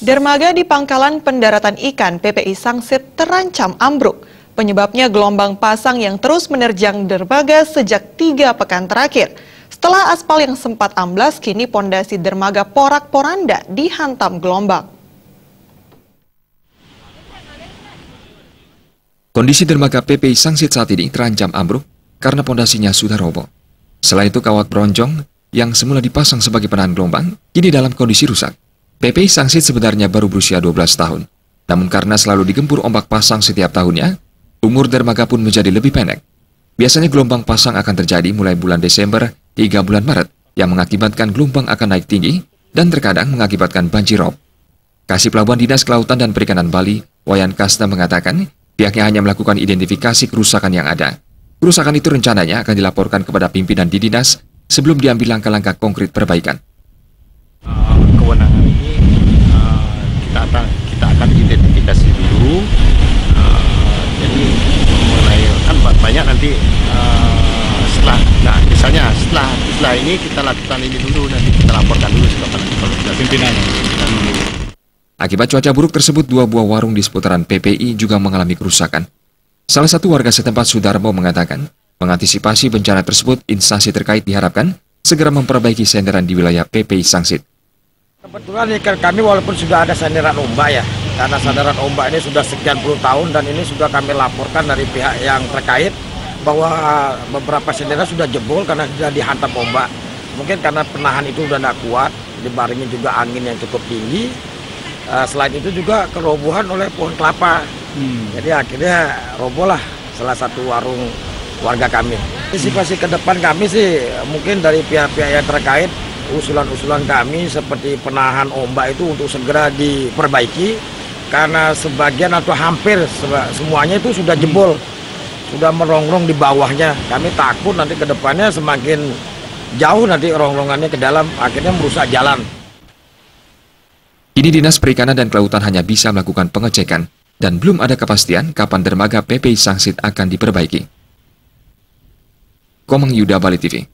Dermaga di pangkalan pendaratan ikan PPI Sangsit terancam ambruk. Penyebabnya gelombang pasang yang terus menerjang dermaga sejak 3 pekan terakhir. Setelah aspal yang sempat amblas, kini pondasi dermaga porak-poranda dihantam gelombang. Kondisi dermaga PPI Sangsit saat ini terancam ambruk karena pondasinya sudah roboh. Selain itu, kawat bronjong yang semula dipasang sebagai penahan gelombang, kini dalam kondisi rusak. PPI Sangsit sebenarnya baru berusia 12 tahun. Namun karena selalu digempur ombak pasang setiap tahunnya, umur dermaga pun menjadi lebih pendek. Biasanya gelombang pasang akan terjadi mulai bulan Desember hingga bulan Maret, yang mengakibatkan gelombang akan naik tinggi dan terkadang mengakibatkan banjir rob. Kasih Pelabuhan Dinas Kelautan dan Perikanan Bali, Wayan Kasna mengatakan, pihaknya hanya melakukan identifikasi kerusakan yang ada. Kerusakan itu rencananya akan dilaporkan kepada pimpinan di dinas sebelum diambil langkah-langkah konkret perbaikan. Kewenangan ini kita akan identifikasi dulu. Jadi mulai kan banyak nanti setelah ini kita lakukan ini dulu, nanti kita laporkan dulu kepada pimpinan. Akibat cuaca buruk tersebut, 2 buah warung di seputaran PPI juga mengalami kerusakan. Salah satu warga setempat, Sudarmo, mengatakan, mengantisipasi bencana tersebut, instansi terkait diharapkan segera memperbaiki senderan di wilayah PPI Sangsit. Kebetulan ikan kami walaupun sudah ada sandaran ombak ya, karena sandaran ombak ini sudah sekian puluh tahun dan ini sudah kami laporkan dari pihak yang terkait bahwa beberapa sandaran sudah jebol karena sudah dihantam ombak. Mungkin karena penahan itu sudah tidak kuat, dibarengi juga angin yang cukup tinggi. Selain itu juga kerobohan oleh pohon kelapa. Jadi akhirnya robohlah salah satu warung warga kami. Antisipasi ke depan kami sih mungkin dari pihak-pihak yang terkait, usulan-usulan kami seperti penahan ombak itu untuk segera diperbaiki karena sebagian atau hampir semuanya itu sudah jebol, sudah merongrong di bawahnya. Kami takut nanti ke depannya semakin jauh nanti rongrongannya ke dalam, akhirnya merusak jalan. Kini Dinas Perikanan dan Kelautan hanya bisa melakukan pengecekan dan belum ada kepastian kapan dermaga PPI Sangsit akan diperbaiki. Komang Yuda, Bali TV.